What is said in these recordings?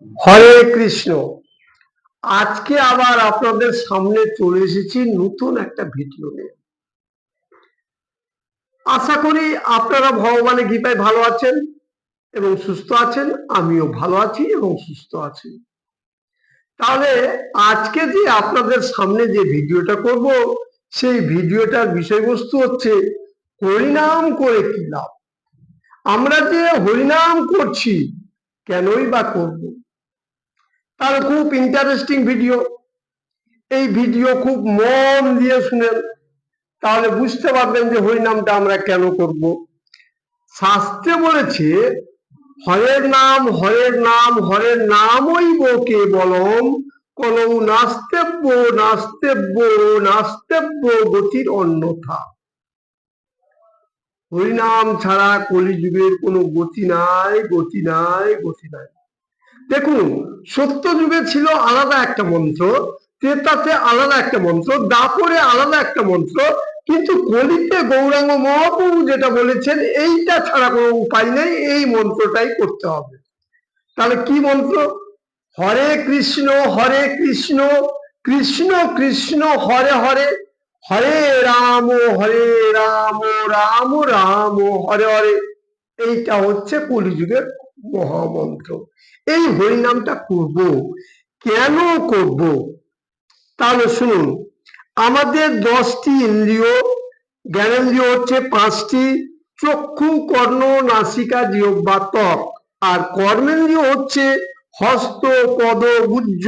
হরে কৃষ্ণ। আজকে আবার আপনাদের সামনে চলে এসেছি নতুন একটা ভিডিও নিয়ে। আশা করি আপনারা ভগবানের কৃপায় ভালো আছেন এবং সুস্থ আছেন। আমিও ভালো আছি এবং সুস্থ আছি। তাহলে আজকে যে আপনাদের সামনে যে ভিডিওটা করব, সেই ভিডিওটার বিষয়বস্তু হচ্ছে হরিনাম করে কি লাভ। আমরা যে হরিনাম করছি কেনই বা করব, তার খুব ইন্টারেস্টিং ভিডিও। এই ভিডিও খুব মন দিয়ে শুনেন, তাহলে বুঝতে পারবেন যে হরিনামটা আমরা কেন করব। শাস্ত্রে বলেছে, হরের নাম হরের নাম হরের নামই কে বলম, কলৌ নাস্তেব্য নাস্তেব্য নাস্তেব্য গতির অন্যথা। হরিনাম ছাড়া কলিযুগের কোনো গতি নাই, গতি নাই, গতি নাই। দেখুন, সত্য যুগে ছিল আলাদা একটা মন্ত্র, ত্রেতাতে আলাদা একটা মন্ত্র, দাপরে আলাদা একটা মন্ত্র, কিন্তু কলিতে গৌরাঙ্গ মহাপ্রভু যেটা বলেছেন, এইটা ছাড়া কোনো উপায় নেই, এই মন্ত্রটাই করতে হবে। তাহলে কি মন্ত্র? হরে কৃষ্ণ কৃষ্ণ কৃষ্ণ হরে হরে, হরে রাম রাম রাম হরে হরে। এইটা হচ্ছে কলিযুগের মহামন্ত্র। এই হরিনামটা করব, কেন করব? তাহলে শুনুন, আমাদের 10টি ইন্দ্রিয়, জ্ঞানেন্দ্রিয় হচ্ছে 5টি, চক্ষু কর্ণ নাসিকা জিহ্বা ত্বক, আর কর্মেন্দ্রিয় হচ্ছে হস্ত পদ গুহ্য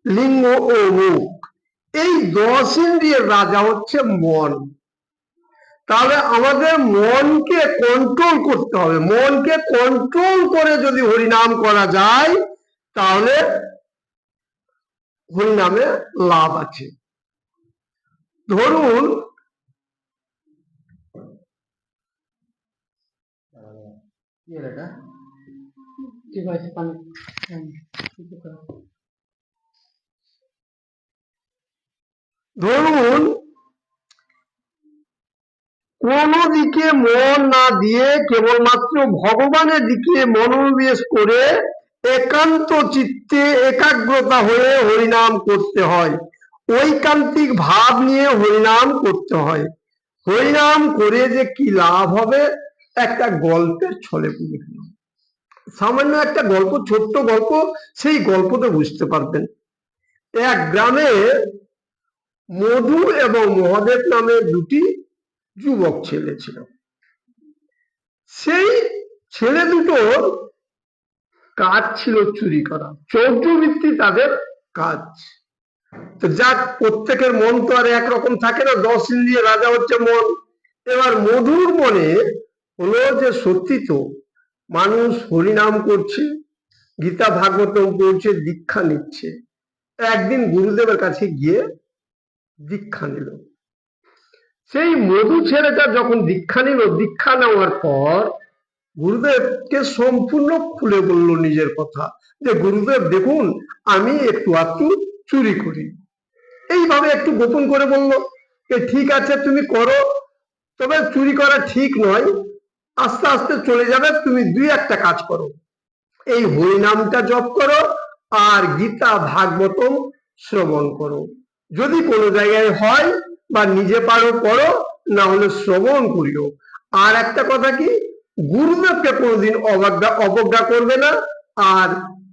লিঙ্গ ও মুখ। এই 10 ইন্দ্রিয়ের রাজা হচ্ছে মন। তাহলে আমাদের মনকে কন্ট্রোল করতে হবে। মনকে কন্ট্রোল করে যদি হরিনাম করা যায়, তাহলে হরিনামে লাভ আছে। ধরুন, ধরুন কোন দিকে মন না দিয়ে কেবলমাত্র ভগবানের দিকে মনোনিবেশ করে একান্ত চিত্তে একাগ্রতা হয়ে হরিনাম করতে হয়। ঐকান্তিক ভাব নিয়ে হরিনাম করতে হয়। হরিনাম করে যে কি লাভ হবে, একটা গল্পের ছলে বুঝে ফেলুন। সামান্য একটা গল্প, ছোট্ট গল্প, সেই গল্পতে বুঝতে পারবেন। এক গ্রামে মধু এবং মহাদেব নামে দুটি যুবক ছেলে ছিল। সেই ছেলে দুটোর কাজ ছিল চুরি করা, চৌর্যবৃত্তি তাদের কাজ। তো যাক, প্রত্যেকের মন তো আর একরকম থাকে না, 10 ইন্দ্রিয়ের রাজা হচ্ছে মন। এবার মধুর মনে হলো যে সত্যি তো, মানুষ হরিনাম করছে, গীতা ভাগবতম পড়ছে, দীক্ষা নিচ্ছে। একদিন গুরুদেবের কাছে গিয়ে দীক্ষা নিল। সেই মধু ছেলেটা যখন দীক্ষা নিল, দীক্ষা নেওয়ার পর গুরুদেবকে সম্পূর্ণ খুলে বলল নিজের কথা, যে গুরুদেব দেখুন, আমি একটু আধটু চুরি করি। এইভাবে একটু গোপন করে বলল, ঠিক আছে তুমি করো, তবে চুরি করা ঠিক নয়, আস্তে আস্তে চলে যাবে, তুমি 2-1টা কাজ করো। এই হরিনামটা জপ করো আর গীতা ভাগবতম শ্রবণ করো। যদি কোনো জায়গায় হয় বা নিজে পারো করো, না হলে শ্রবণ করিও। আর একটা কথা কি, গুরুদেবকে কোনোদিন অবজ্ঞা করবে না, আর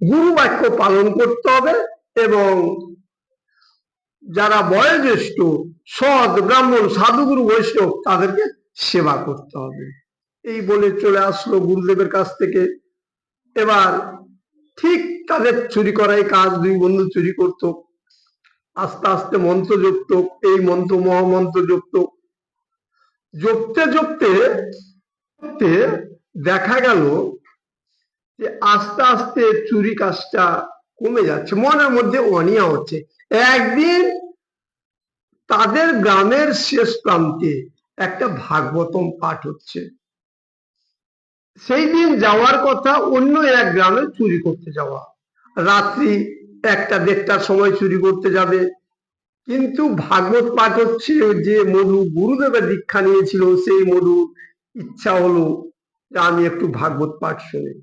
গুরু বাক্য পালন করতে হবে, এবং যারা বয়োজ্যেষ্ঠ সৎ ব্রাহ্মণ সাধুগুরু বৈষ্ণব তাদেরকে সেবা করতে হবে। এই বলে চলে আসলো গুরুদেবের কাছ থেকে। এবার ঠিক তাদের চুরি করাই কাজ, 2 বন্ধু চুরি করত। আস্তে আস্তে মন্ত্র জপত, এই মন্ত্র মহামন্ত্র জপত। জপতে জপতে দেখা গেল যে আস্তে আস্তে চুরি কাজটা কমে যাচ্ছে, মনের মধ্যে অনিয়া হচ্ছে। একদিন তাদের গ্রামের শেষ প্রান্তে একটা ভাগবতম পাঠ হচ্ছে। সেই দিন যাওয়ার কথা অন্য এক গ্রামে চুরি করতে যাওয়া, রাত্রি 1টা-1:30টার সময় চুরি করতে যাবে। কিন্তু ভাগবত পাঠ হচ্ছে, যে মধু গুরুদেবের দীক্ষা নিয়েছিল, সেই মধু ইচ্ছা হলো যে আমি একটু ভাগবত পাঠ শুনি।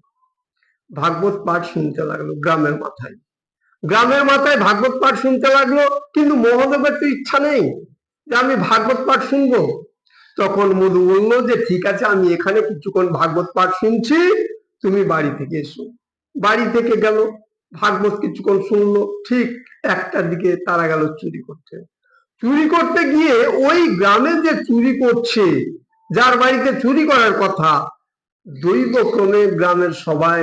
ভাগবত পাঠ শুনতে লাগলো গ্রামের মাথায়। গ্রামের মাথায় ভাগবত পাঠ শুনতে লাগলো, কিন্তু মহাদেবের তো ইচ্ছা নেই যে আমি ভাগবত পাঠ শুনবো। তখন মধু বললো যে ঠিক আছে, আমি এখানে কিছুক্ষণ ভাগবত পাঠ শুনছি, তুমি বাড়ি থেকে এসো। বাড়ি থেকে গেল, ভাগবত কিছুক্ষণ শুনলো। ঠিক 1টার দিকে তারা গেল চুরি করতে। চুরি করতে গিয়ে ওই গ্রামে যে চুরি করছে, যার বাড়িতে চুরি করার কথা, দৈবক্রমে গ্রামের সবাই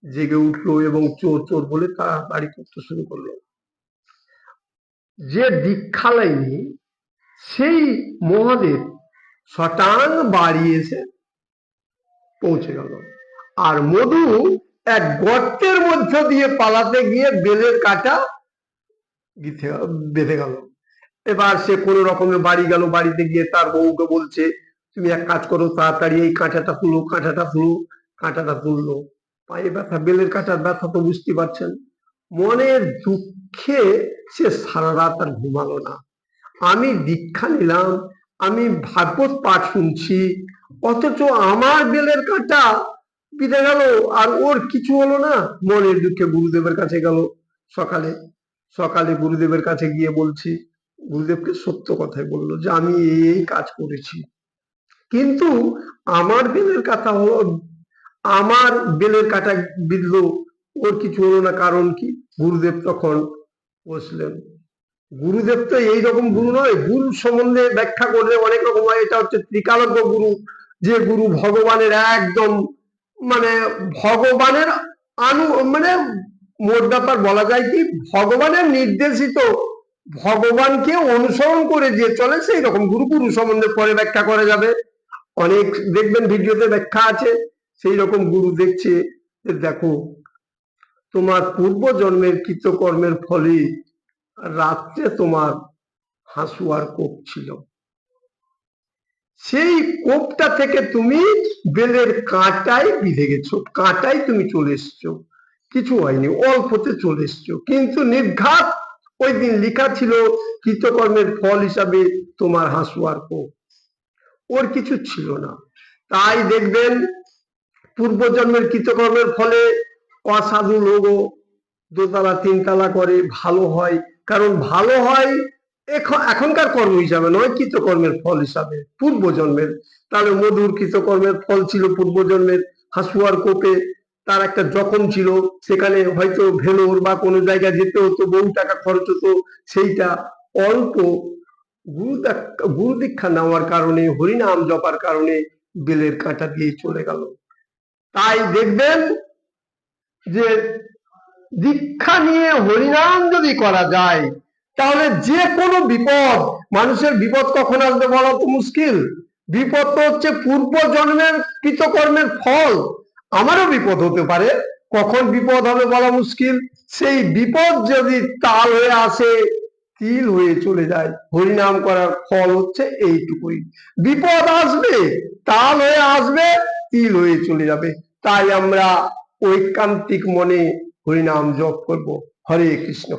জেগে উঠলো এবং চোর চোর বলে তারা বাড়ি করতে শুরু করলো। যে দীক্ষা লাইনি সেই মহাদেব শটান বাড়ি এসে পৌঁছে গেল। আর মধু এক গর্তের মধ্য দিয়ে পালাতে গিয়ে বেলের কাঁটা বেঁধে গেল। এবার সে কোনো রকমে বাড়ি গেল। বাড়িতে গিয়ে তার বউকে বলছে, তুমি এক কাজ করো, তাড়াতাড়ি এই কাঁটাটা তুলো, কাঁটাটা তুলো। কাঁটাটা তুললো। পায়ে ব্যথা, বেলের কাঁটার ব্যথা তো বুঝতে পারছেন। মনের দুঃখে সে সারা রাত আর ঘুমালো না। আমি দীক্ষা নিলাম, আমি ভাগবত পাঠ শুনছি, অথচ আমার বেলের কাঁটা বিঁধে গেল, আর ওর কিছু হলো না। মনের দুঃখে গুরুদেবের কাছে গেল। সকালে সকালে গুরুদেবের কাছে গিয়ে বলছি, গুরুদেবকে সত্য কথাই বললো যে আমি এই কাজ করেছি, কিন্তু আমার বেলের কাঁটা হলো, আমার বেলের কাঁটা বিঁধলো, ওর কিছু হলো না, কারণ কি? গুরুদেব তখন বসলেন। গুরুদেব তো এইরকম গুরু নয়, গুরু সম্বন্ধে ব্যাখ্যা করলে অনেক রকম হয়। এটা হচ্ছে ত্রিকালজ্ঞ গুরু, যে গুরু ভগবানের একদম মানে ভগবানের মানে মোট ব্যাপার বলা যায় কি, ভগবানের নির্দেশিত, ভগবানকে অনুসরণ করে যে চলে সেই রকম গুরু। গুরু সম্বন্ধে পরে ব্যাখ্যা করা যাবে, অনেক দেখবেন ভিডিওতে ব্যাখ্যা আছে। সেই রকম গুরু দেখছে যে দেখো, তোমার পূর্ব জন্মের কৃতকর্মের ফলে রাত্রে তোমার হাসুয়ার কোপ ছিল, সেই কোপটা থেকে তুমি বেলের কাঁটায় বিঁধে গেছো, কাঁটায় তুমি চলে এসছো, কিছু হয়নি, অল্পতে চলে এসছো। কিন্তু নির্ঘাত ওই দিন লেখা ছিল কৃতকর্মের ফল হিসাবে তোমার হাসুয়ার কোপ, ওর কিছু ছিল না। তাই দেখবেন পূর্বজন্মের কৃতকর্মের ফলে অসাধু লোকও 2তলা 3তলা করে ভালো হয়, কারণ ভালো হয় এখনকার কর্ম হিসাবে নয়, কৃতকর্মের ফল হিসাবে পূর্বজন্মের। তাহলে মধুর কৃতকর্মের ফল ছিল পূর্বজন্মের হাসুয়ার কোপে। তার একটা জখম ছিল, সেখানে হয়তো ভেলোর বা কোনো জায়গায় যেতে হতো, বহু টাকা খরচ হতো, সেইটা অল্প গুরু দীক্ষা নেওয়ার কারণে, হরিনাম জপার কারণে বেলের কাঁটা দিয়ে চলে গেল। তাই দেখবেন যে দীক্ষা নিয়ে হরিনাম যদি করা যায়, তাহলে যে কোনো বিপদ, মানুষের বিপদ কখন আসবে বলা তো মুশকিল। বিপদ তো হচ্ছে পূর্ব জন্মের কৃতকর্মের ফল। আমারও বিপদ হতে পারে, কখন বিপদ হবে বলা মুশকিল। সেই বিপদ যদি তাল হয়ে আসে, তিল হয়ে চলে যায়। হরিনাম করার ফল হচ্ছে এইটুকুই, বিপদ আসবে, তাল হয়ে আসবে, তিল হয়ে চলে যাবে। তাই আমরা ঐকান্তিক মনে হরিনাম জপ করব। হরে কৃষ্ণ।